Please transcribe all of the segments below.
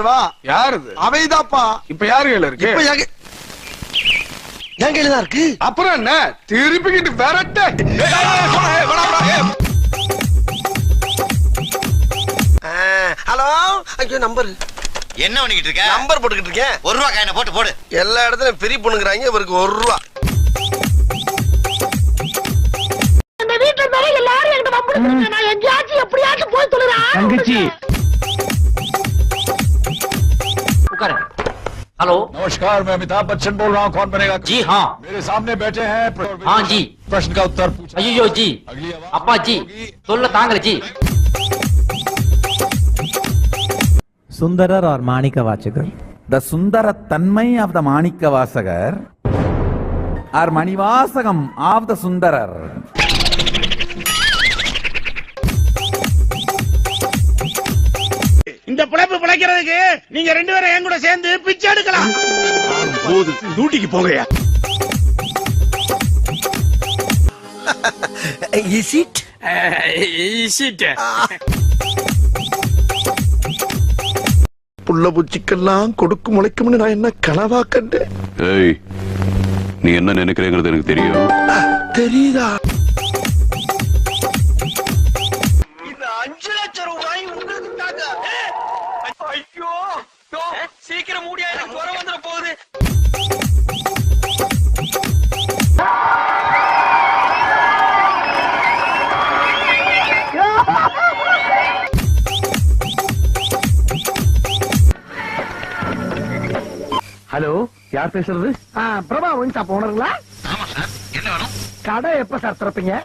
ஓகேவா? யாருது? அவைதாப்பா. இப்ப யாரு கையில இருக்கு? இப்ப என் கையில தான் இருக்கு. அப்புறம் என்ன திருப்பிக்கிட்டு விரட்ட. ஹலோ, ஐயோ நம்பர் என்ன பண்ணிக்கிட்டு இருக்க? நம்பர் போட்டுக்கிட்டு இருக்கேன். ₹1 காயினை போட்டு போடு. எல்லா இடத்துலயும் பெரிய பொண்ணுங்கிறாங்க, இவருக்கு ₹1. இந்த வீட்டுல வேற எல்லாரும் என்கிட்ட வம்பிடுறாங்க. நான் எங்கேயாச்சும் எப்படியாச்சும் போய் சொல்லுறேன். தங்கச்சி उकर। हेलो नमस्कार, मैं अमिताभ बच्चन बोल रहा हूँ। कौन बनेगा? जी हाँ, मेरे सामने बैठे हैं। हाँ जी, प्रश्न का उत्तर पूछा। अयो जी, अपा जी, सोल्ल तांगल जी। சுந்தரர் और Manikka Vasagar. The Sundara Tanmai of the Manikya Vasagar or Manivasagam of the Sundarar. இந்த பிழைப்பு பிழைக்கிறதுக்கு நீங்க 2 பேரும் என் கூட சேர்ந்து பிச்சை எடுக்கலாம். போது டியூட்டிக்கு போங்கயா. Is it? புள்ள பூச்சிக்கெல்லாம் கொடுக்கு முளைக்கும்னு நான் என்ன கனவா கண்டேன்? ஏய், நீ என்ன நினைக்கிறேங்கிறது எனக்கு தெரியும். தெரியுதா? இந்த 5 லட்சம் ரூபாய் உங்களுக்கு தாங்க. ஐயோ, சீக்கிரம் மூடியா, எனக்கு குறை வந்துட போகுது. ஹலோ, யார் பேசுறது? பிரபா ஒயின் ஷாப் ஓனருங்களா? ஆமா சார், என்ன வேணும்? கடை எப்ப சார் திறப்பீங்க?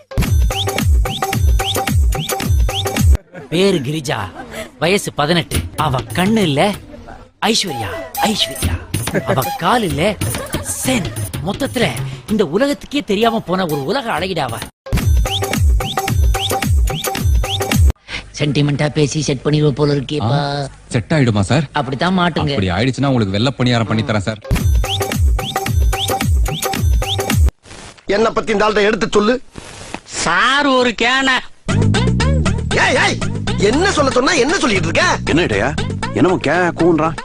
பேரு கிரிஜா, வயசு 18. அவ கண்ணு இல்ல ஐஸ்வர்யா, ஐஸ்வர்யா. அவ கால் இல்ல சென். மொத்தத்துல இந்த உலகத்துக்கே தெரியாம போன ஒரு உலக அழகிடாவ. சென்டிமெண்டா பேசி செட் பண்ணிடுவ போல இருக்கேப்பா. செட் ஆயிடுமா சார்? அப்படித்தான் மாட்டுங்க. அப்படி ஆயிடுச்சுன்னா உங்களுக்கு வெள்ள பணியாரம் பண்ணி தரேன் சார். என்ன பத்தி இந்த ஆள்கிட்ட எடுத்து சொல்லு சார். ஒரு கேன. ஏய் ஏய், என்ன சொல்ல சொன்னா என்ன சொல்லிட்டு இருக்க? என்ன இடையா என்னமோ கூன்றான்.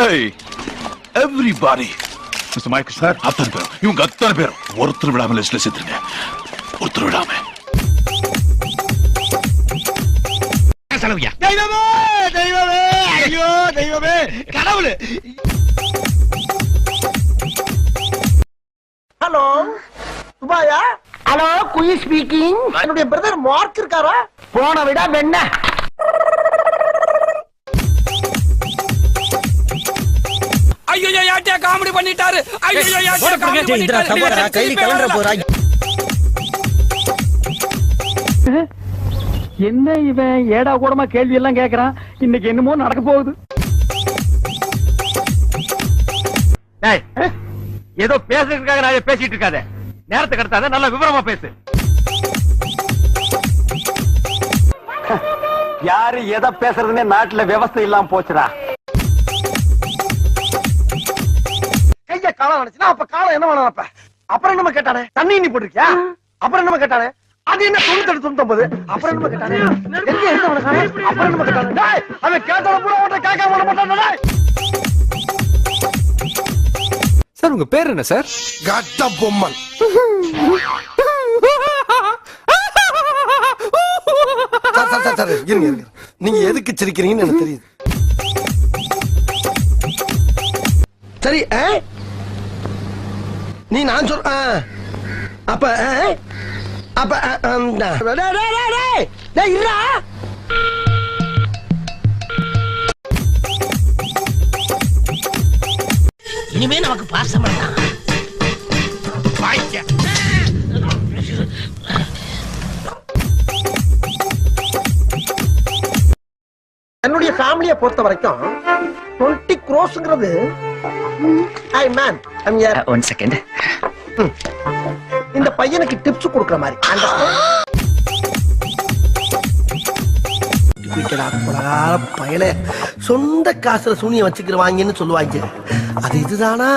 Hey, everybody. Mr. Mike, sir, அத்தனை பேரும் இவங்க அத்தனை பேரும் ஒருத்தர் விடாம லிஸ்ட்ல சேர்த்துருங்க. ஒருத்தர் விடாம. தெய்வமே, தெய்வமே, ஐயோ தெய்வமே, கடவுளே. ஹலோ சுபாயா? ஹலோ, குயி ஸ்பீக்கிங். என்னுடைய பிரதர் மார்க் இருக்காரா? போன விட வெண்ண. ஐயோ, யார்ட்ட காமெடி பண்ணிட்டாரு. ஐயோ, யார்ட்ட காமெடி பண்ணிட்டாரு. கைலி கலண்டற போறா. என்ன இவன் ஏடா கூடமா கேள்வி எல்லாம் கேக்குறான். இன்னைக்கு என்னமோ நடக்க போகுது. ஏதோ பேசுறதுக்காக நான் பேசிட்டு இருக்காத. நேரத்தை கடத்தாத, நல்ல விவரமா பேசு. யாரு எதை பேசுறதுன்னே நாட்டுல விவசாயம் இல்லாம போச்சுடா. கைய காலம் நினைச்சுனா அப்ப காலம் என்ன வேணும்? அப்புறம் என்னமா கேட்டானே? தண்ணி நீ போட்டிருக்கியா? அப்புறம் என்னமா கேட்டானே? அது என்ன 98 அப்புறம் என்ன கேட்டானே? எங்க இருந்தவன காணே? அப்புறம் என்ன கேட்டானே? டேய், அவன் கேட்டவன பூரா ஓட்ட கேட்காம ஓட மாட்டானே. டேய் சார், உங்க பேர் என்ன சார்? கட்ட பொம்மன். சார், இருங்க. நீங்க எதுக்கு சிரிக்கிறீங்கன்னு எனக்கு தெரியுது. சரி, நீ நான் சொல்ற அப்ப அப்ப இருடா. இனிமே நமக்கு பாசம் வேண்டாம். என்னுடைய ஃபேமிலியை பொறுத்த வரைக்கும் 20 crores I man I'm here. 1 second. இந்த பையனுக்கு டிப்ஸ் கொடுக்கிற மாதிரி. பயல சொந்த காசுல சூனிய வச்சுக்கிறவாங்கன்னு சொல்லுவாங்க. அது இதுதானா?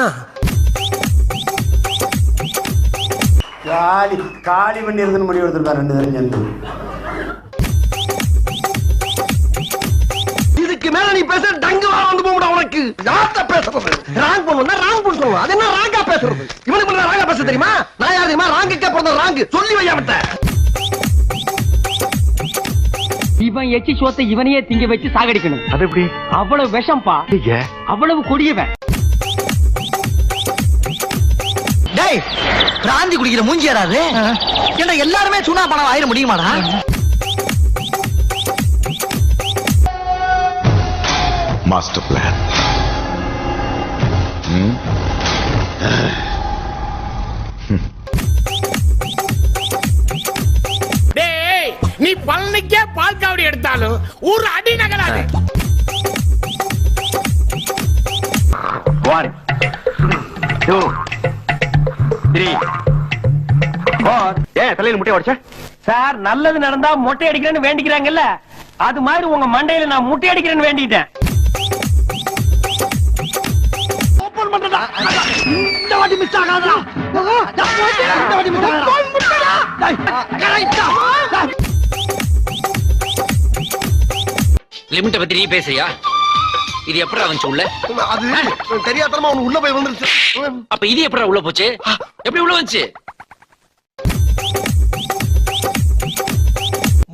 காலி பண்ணி இருந்து முடிவு எடுத்திருக்காரு 2 பேரும். மேல நீ பேச டங்கு வா வந்து போடா உனக்கு யார்ட்ட பேசுறது ராங் பண்ணுனா ராங் பண்ணு சொல்லுவா அது என்ன ராங்கா பேசுறது இவனுக்கு பண்ண ராங்கா பேச தெரியுமா நான் யார் தெரியுமா ராங்குக்கே பிறந்த ராங்கு சொல்லி வையா விட்ட இவன் எச்சி சோத்தை இவனையே திங்க வச்சு சாகடிக்கணும். அது எப்படி அவ்வளவு விஷம்பா, அவ்வளவு கொடியவன். டேய் ராந்தி குடிக்கிற மூஞ்சி யாராது ஏன்னா எல்லாருமே சுனா பணம் ஆயிர முடியுமாடா மாஸ்டர் பிளான். டேய் நீ பழனிக்கே பால் காவடி எடுத்தாலும் ஒரு அடி நகராது. 1 2 3 4 தலையில முட்டை உடைச்ச சார், நல்லது நடந்தா மொட்டை அடிக்கிறேன்னு வேண்டிக்கிறாங்கல்ல, அது மாதிரி உங்க மண்டையில நான் முட்டை அடிக்கிறேன்னு வேண்டிட்டேன். ஓபன் பண்றடா இந்த வாட்டி மிஸ் ஆகாதடா இந்த வாட்டி மிஸ் ஆகாதடா கரெக்ட்டா லிமிட்ட பத்தி நீ பேசுறியா? இது எப்படா வந்துச்சு உள்ள? அது தெரியாதனமா அவன் உள்ள போய் வந்துருச்சு. அப்ப இது எப்படா உள்ள போச்சு? எப்படி உள்ள வந்துச்சு?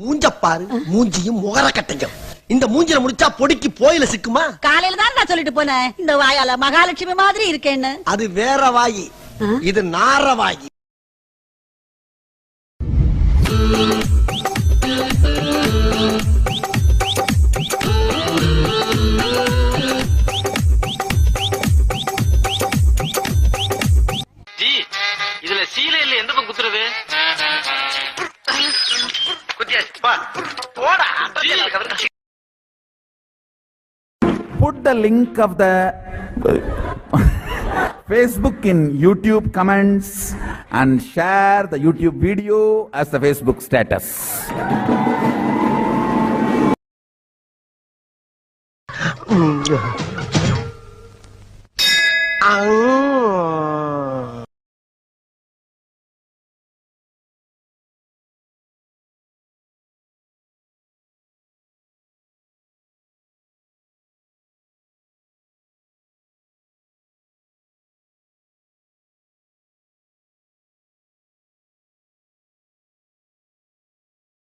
மூஞ்ச பாரு, மூஞ்சியும் முகர கட்டையும். இந்த மூஞ்சில முடிச்சா பொடிக்கு போயில சிக்குமா? காலையில தான் நான் சொல்லிட்டு போனேன் இந்த வாயால மகாலட்சுமி மாதிரி இருக்கேன்னு. அது வேற வாயி, இது நார வாயி. ஜி, இதுல சீலையில எந்த பக்கம் குத்துறது? Put the link of the Facebook in YouTube comments and share the YouTube video as the Facebook status.